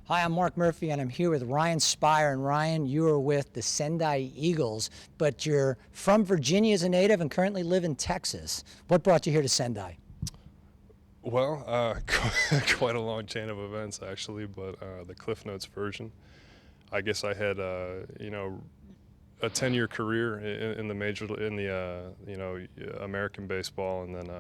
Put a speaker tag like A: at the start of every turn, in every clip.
A: Hi, I'm Mark Murphy, and I'm here with Ryan Speier. And Ryan, you are with the Sendai Eagles, but you're from Virginia as a native and currently live in Texas. What brought you here to Sendai?
B: Well, quite a long chain of events actually, but the Cliff Notes version. I guess I had, a 10-year career in the American baseball, and then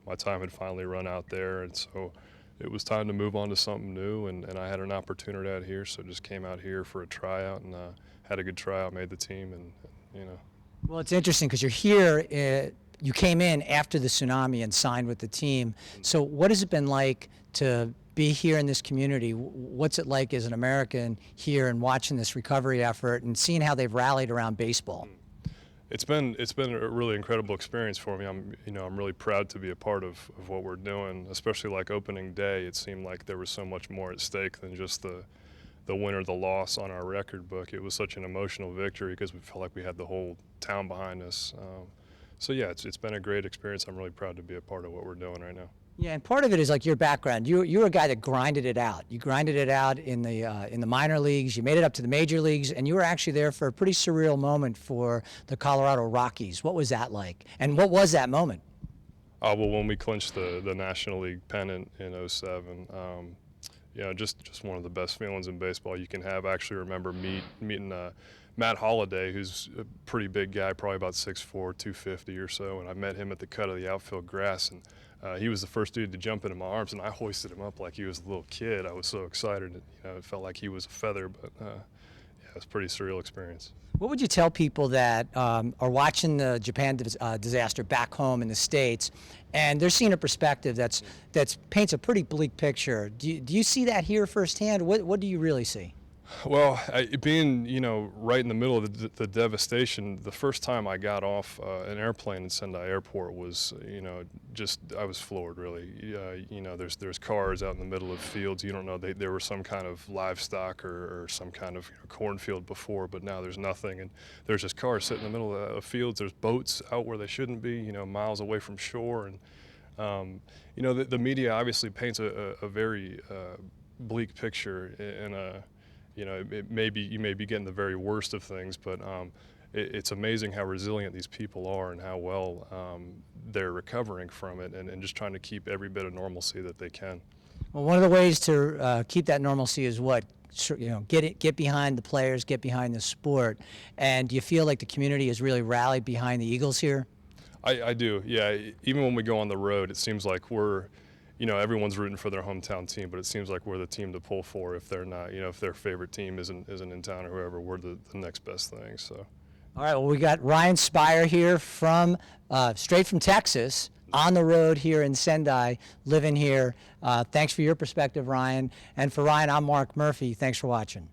B: my time had finally run out there, and so it was time to move on to something new, and I had an opportunity out here, so just came out here for a tryout, and had a good tryout, made the team, and you know.
A: Well, it's interesting because you're here. You came in after the tsunami and signed with the team. So, what has it been like to be here in this community? What's it like as an American here and watching this recovery effort and seeing how they've rallied around baseball?
B: It's been a really incredible experience for me. I'm really proud to be a part of what we're doing, especially like opening day. It seemed like there was so much more at stake than just the win or the loss on our record book. It was such an emotional victory because we felt like we had the whole town behind us. So yeah, it's been a great experience. I'm really proud to be a part of what we're doing right now.
A: Yeah, and part of it is like your background. You're a guy that grinded it out. You grinded it out in the minor leagues. You made it up to the major leagues, and you were actually there for a pretty surreal moment for the Colorado Rockies. What was that like? And what was that moment?
B: Well, when we clinched the National League pennant in '07, just one of the best feelings in baseball you can have. I actually remember meeting Matt Holliday, who's a pretty big guy, probably about 6'4", 250 or so, and I met him at the cut of the outfield grass, and he was the first dude to jump into my arms, and I hoisted him up like he was a little kid. I was so excited. It felt like he was a feather, but yeah, it was a pretty surreal experience.
A: What would you tell people that are watching the Japan disaster back home in the States, and they're seeing a perspective that's paints a pretty bleak picture? Do you see that here firsthand? What do you really see?
B: Well, being right in the middle of the devastation, the first time I got off an airplane in Sendai Airport was just I was floored really. There's cars out in the middle of fields. You don't know there were some kind of livestock or some kind of cornfield before, but now there's nothing, and there's just cars sitting in the middle of fields. There's boats out where they shouldn't be, miles away from shore, and the media obviously paints a very bleak picture in a. You may be getting the very worst of things, but it's amazing how resilient these people are and how well they're recovering from it, and just trying to keep every bit of normalcy that they can.
A: Well, one of the ways to keep that normalcy is what? Get behind the players, get behind the sport. And do you feel like the community has really rallied behind the Eagles here?
B: I do, yeah. Even when we go on the road, it seems like everyone's rooting for their hometown team, but it seems like we're the team to pull for if they're not, if their favorite team isn't in town or whoever, we're the next best thing. So.
A: All right. Well, we got Ryan Speier here from straight from Texas, on the road here in Sendai, living here. Thanks for your perspective, Ryan. And for Ryan, I'm Mark Murphy. Thanks for watching.